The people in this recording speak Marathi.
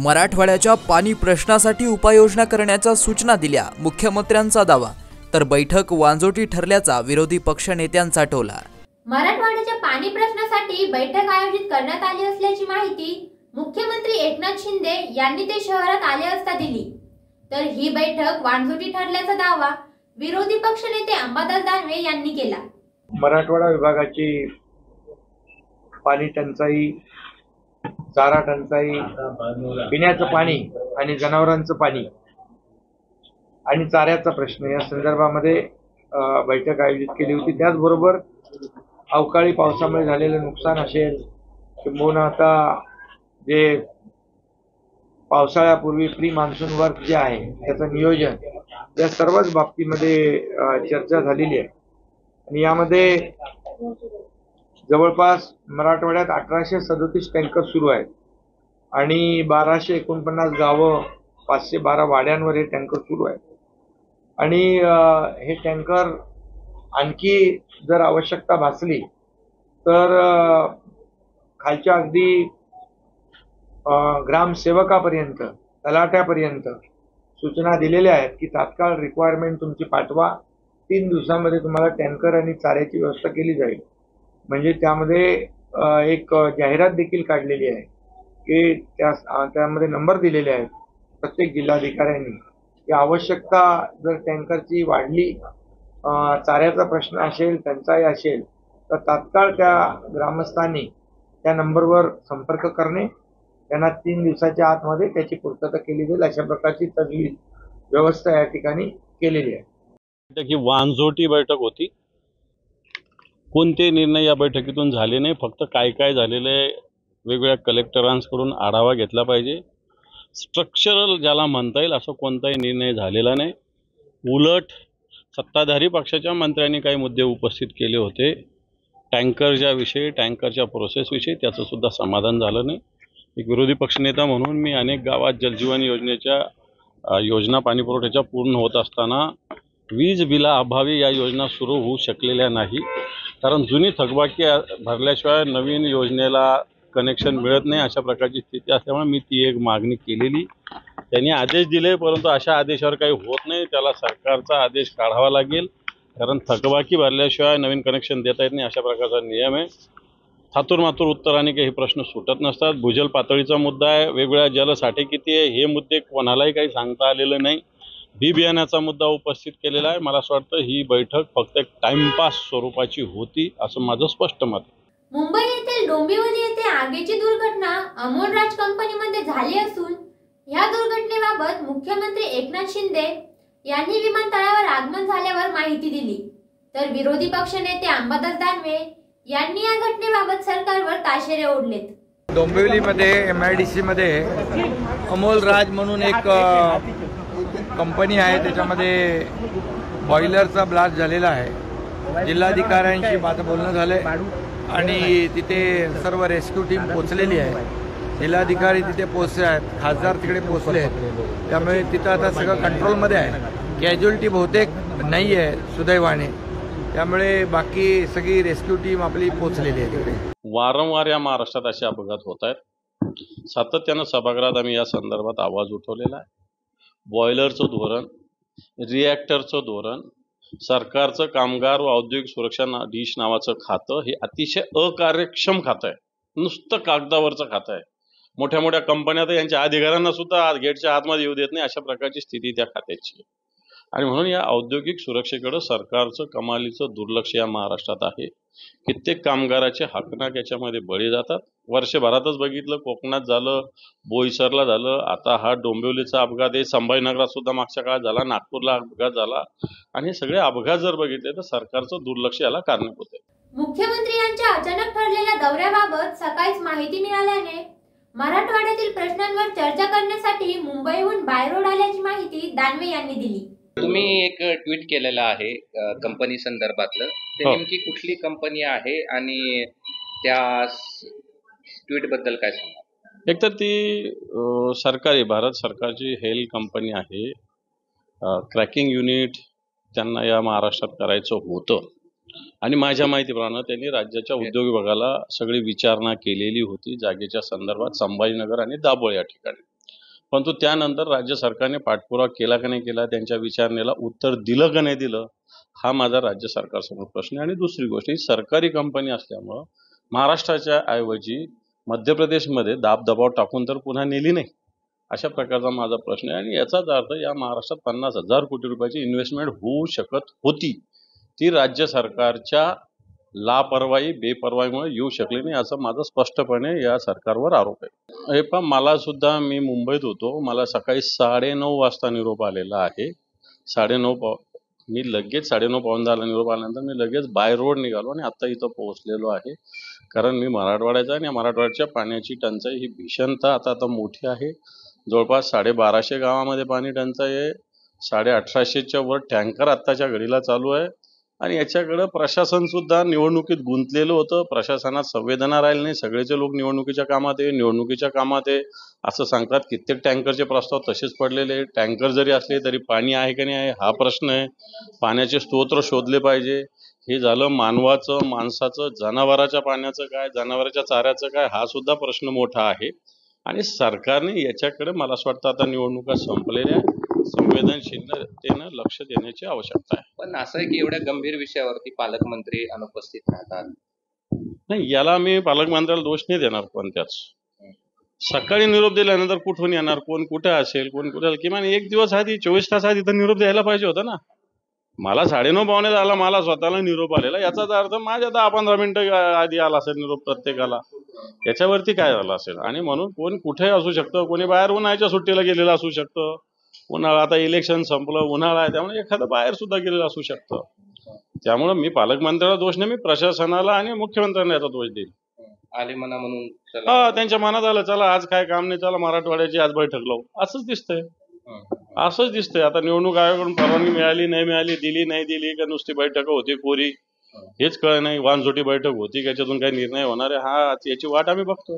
मराठवाड्याच्या पाणी प्रश्नासाठी उपाययोजना करण्याच्या सूचना दिल्या, मुख्यमंत्र्यांचा दावा. तर बैठक वांजोटी ठरल्याचा विरोधी पक्ष नेत्यांचा टोला. मराठवाड्याच्या पाणी प्रश्नासाठी बैठक आयोजित करण्यात आली असल्याची माहिती मुख्यमंत्री एकनाथ शिंदे यांनी ते शहरात आले असता दिली. तर ही बैठक वांजोटी ठरल्याचा दावा विरोधी पक्ष नेते अंबादास दानवे यांनी केला. मराठवाडा विभागाची पाणी टंचाई, चारा टंचाई, पिण्याचं पाणी आणि जनावरांचं पाणी आणि चाऱ्याचा प्रश्न या संदर्भामध्ये बैठक आयोजित केली होती. त्याचबरोबर अवकाळी पावसामुळे झालेलं नुकसान असेल, किंबहुना आता जे पावसाळ्यापूर्वी प्री मान्सून वर्क जे आहे त्याचं नियोजन, या सर्वच बाबतीमध्ये चर्चा झालेली आहे. आणि यामध्ये जवळपास मराठवाड्यात 1837 टँकर सुरू आहेत आणि 1249 गावं, 512 वाड्यांवर हे टँकर सुरू आहेत. आणि हे टँकर आणखी जर आवश्यकता भासली तर खालच्या अगदी ग्रामसेवकापर्यंत, तलाट्यापर्यंत सूचना दिलेल्या आहेत की तात्काळ रिक्वायरमेंट तुमची पाठवा, 3 दिवसांमध्ये तुम्हाला टँकर आणि चाऱ्याची व्यवस्था केली जाईल. म्हणजे त्यामध्ये एक जाहिरात देखील काढलेली आहे की त्यामध्ये नंबर दिलेले आहेत प्रत्येक जिल्हाधिकाऱ्यांनी की आवश्यकता जर टँकरची वाढली, चाऱ्याचा प्रश्न असेल, टंचाई असेल, तर तात्काळ त्या ग्रामस्थांनी त्या नंबरवर संपर्क करणे, त्यांना 3 दिवसाच्या आतमध्ये त्याची पूर्तता केली जाईल, अशा प्रकारची तजवीज व्यवस्था या ठिकाणी केलेली आहे. ही वांजोटी बैठक होती. कोणते निर्णय या बैठकीतून झाले नाही, फक्त काय काय झालेले वेगवेगळ्या कलेक्टरांकडून आढावा घेतला पाहिजे. स्ट्रक्चरल ज्याला म्हणता येईल असं कोणताही निर्णय झालेला नाही. उलट सत्ताधारी पक्षाच्या मंत्र्यांनी काही मुद्दे उपस्थित केले होते. टँकरच्या विषयी, टँकरच्या प्रोसेसविषयी त्याचं सुद्धा समाधान झालं नाही. एक विरोधी पक्षनेता म्हणून मी अनेक गावात जलजीवन योजनेच्या योजना पाणीपुरवठ्याच्या पूर्ण होत असताना वीज बिला अभावी या योजना सुरू होऊ शकलेल्या नाही. कारण जुनी थकबाकी भरल्याशिवाय नवीन योजनेला कनेक्शन मिळत नाही, अशा प्रकारची स्थिती असल्यामुळे मी ती एक मागणी केलेली. त्यांनी आदेश दिले, परंतु अशा आदेशावर काही होत नाही. त्याला सरकारचा आदेश काढावा लागेल, कारण थकबाकी भरल्याशिवाय नवीन कनेक्शन देता येत नाही, अशा प्रकारचा नियम आहे. थातूरमातूर उत्तराने काही प्रश्न सुटत नसतात. भूजल पातळीचा मुद्दा आहे, वेगवेगळ्या जलसाठे किती आहे हे मुद्दे कोणालाही काही सांगता आलेलं नाही. बी बियाण्याचा मुद्दा उपस्थित केलेला आहे. मला असं वाटतं ही बैठक फक्त एक टाइमपास स्वरूपाची होती, असं माझं स्पष्ट मत. मुंबई येथील डोंबिवली येथे आगीची दुर्घटना अमोल राज कंपनीमध्ये झाली असून या दुर्घटनेबाबत मुख्यमंत्री एकनाथ शिंदे यांनी विमानतळावर आगमन झाल्यावर माहिती दिली. तर विरोधी पक्ष नेते अंबादास दानवे यांनी या घटनेबाबत सरकारवर ताशेरे ओढलेत. डोंबिवलीमध्ये MIDC मध्ये अमोल राज म्हणून एक कंपनी आहे, त्याच्यामध्ये बॉयलरचा ब्लास्ट झालेला आहे. जिल्हाधिकाऱ्यांशी माझं बोलणं झालंय आणि तिथे सर्व रेस्क्यू टीम पोहोचलेली आहे. जिल्हाधिकारी तिथे पोहोचले आहेत, खासदार तिकडे पोहोचले आहेत. त्यामुळे तिथं आता सगळं कंट्रोलमध्ये आहे. कॅज्युअलिटी बहुतेक नाही आहे सुदैवाने, त्यामुळे बाकी सगळी रेस्क्यू टीम आपली पोहोचलेली आहे तिकडे. वारंवार या महाराष्ट्रात असे अपघात होत आहेत. सातत्यानं सभागृहात आम्ही या संदर्भात आवाज उठवलेला आहे. बॉयलरचं धोरण, रिॲक्टरचं धोरण, सरकारचं कामगार व औद्योगिक सुरक्षा डिश नावाचं खातं हे अतिशय अकार्यक्षम खातं आहे. नुसतं कागदावरचं खातं आहे. मोठ्या मोठ्या कंपन्या तर यांच्या अधिकाऱ्यांना सुद्धा गेटच्या आतमध्ये येऊ देत नाही, अशा प्रकारची स्थिती त्या खात्याची आहे. आणि म्हणून या औद्योगिक सुरक्षेकडे सरकारचं कमालीचं दुर्लक्ष या महाराष्ट्रात आहे. कित्येक कामगाराचे हाकनाक याच्यामध्ये बळी जातात. वर्षभरातच बघितलं, कोकणात झालं, बोईसरला झालं, आता हा डोंबिवलीचा अपघात आहे, संभाजीनगरात सुद्धा मागच्या काळात झाला, नागपूरला अपघात झाला. आणि हे सगळे अपघात जर बघितले तर सरकारचं दुर्लक्ष याला कारणीभूत आहे. मुख्यमंत्री यांच्या अचानक ठरलेल्या दौऱ्याबाबत सकाळीच माहिती मिळाल्याने मराठवाड्यातील प्रश्नांवर चर्चा करण्यासाठी मुंबईहून बाय रोड आल्याची माहिती दानवे यांनी दिली. तुम्ही एक ट्विट केलेलं आहे कंपनी संदर्भातलं, ते नेमकी कुठली कंपनी आहे आणि त्या ट्विट बद्दल काय सांगा? एकतर ती सरकारी, भारत सरकारची हेल कंपनी आहे. क्रॅकिंग युनिट त्यांना या महाराष्ट्रात करायचं होतं आणि माझ्या माहितीप्रमाणे त्यांनी राज्याच्या उद्योग विभागाला सगळी विचारणा केलेली होती जागेच्या संदर्भात, संभाजीनगर आणि दाभोळ या ठिकाणी. परंतु त्यानंतर राज्य सरकारने पाठपुरावा केला का नाही केला, त्यांच्या विचारणेला उत्तर दिलं का नाही दिलं, हा माझा राज्य सरकारसमोर प्रश्न आहे. आणि दुसरी गोष्ट, ही सरकारी कंपनी असल्यामुळं महाराष्ट्राच्या ऐवजी मध्य प्रदेशमध्ये दबाव टाकून तर पुन्हा नेली नाही, अशा प्रकारचा माझा प्रश्न आहे. आणि याचाच अर्थ या महाराष्ट्रात 50,000 कोटी रुपयाची इन्व्हेस्टमेंट होऊ शकत होती, ती राज्य सरकारच्या लापरवाही बेपरवाहीमुळे येऊ शकली नाही, असं माझं स्पष्टपणे या सरकारवर आरोप आहे. हे पण मला सुद्धा, मी मुंबईत होतो, मला सकाळी 9:30 वाजता निरोप आलेला आहे. 9:30 मी लगेच 9:30 पाऊण 10ला निरोप आल्यानंतर मी लगेच बाय रोड निघालो आणि आता इथं पोहोचलेलो आहे. कारण मी मराठवाड्याचा आणि मराठवाड्याच्या पाण्याची टंचाई ही भीषणता आता मोठी आहे. जवळपास 1250 गावामध्ये पाणी टंचाई आहे. 1850च्या वर टँकर आत्ताच्या घडीला चालू आहे. आणि याच्याकडं प्रशासन सुद्धा निवडणुकीत गुंतलेलं होतं. प्रशासनात संवेदना राहिली नाही. सगळेचे लोक निवडणुकीच्या कामात आहे असं सांगतात. कित्येक टँकरचे प्रस्ताव तसेच पडलेले. टँकर जरी असले तरी पाणी आहे की नाही आहे हा प्रश्न आहे. पाण्याचे स्तोत्र शोधले पाहिजे. हे झालं मानवाचं, माणसाचं. जनावराच्या पाण्याचं काय, जनावराच्या चाऱ्याचं काय, हा सुद्धा प्रश्न मोठा आहे. आणि सरकारने याच्याकडे मला असं वाटतं आता निवडणुका संपलेल्या संवेदनशीलतेनं लक्ष देण्याची आवश्यकता आहे. पण असं आहे की एवढ्या गंभीर विषयावरती पालकमंत्री अनुपस्थित राहतात. नाही, याला मी पालकमंत्र्याला दोष नाही देणार. पण त्याच सकाळी निरोप दिल्यानंतर कुठून येणार, कोण कुठे असेल, कोण कुठे, किमान एक दिवस आधी 24 तास आधी तर निरोप द्यायला पाहिजे होता ना. मला 9:30 पावणे झाला, मला स्वतःला निरोप आलेला, याचाच अर्थ माझ्या 10-15 मिनिटं आधी आला असेल निरोप प्रत्येकाला. याच्यावरती काय झालं असेल. आणि म्हणून कोण कुठे असू शकतं, कोणी बाहेर उन्हाळ्याच्या सुट्टीला गेलेलं असू शकतं. उन्हाळा, आता इलेक्शन संपलं, उन्हाळा आहे, त्यामुळे एखादं बाहेर सुद्धा गेलेलं असू शकतं. त्यामुळे मी पालकमंत्र्याला दोष नाही, मी प्रशासनाला आणि मुख्यमंत्र्यांना याचा दोष देईल. आले म्हणा म्हणून त्यांच्या मनात आलं, चला आज काय काम नाही, चला मराठवाड्याची आज बैठक लावू, असंच दिसतंय. आता निवडणूक आयोगाकडून परवानगी मिळाली नाही मिळाली, दिली नाही दिली, का नुसती बैठक होती कोरी, हेच कळ नाही. वानझोटी बैठक होती, याच्यातून काही निर्णय होणार आहे, हा याची वाट आम्ही बघतो.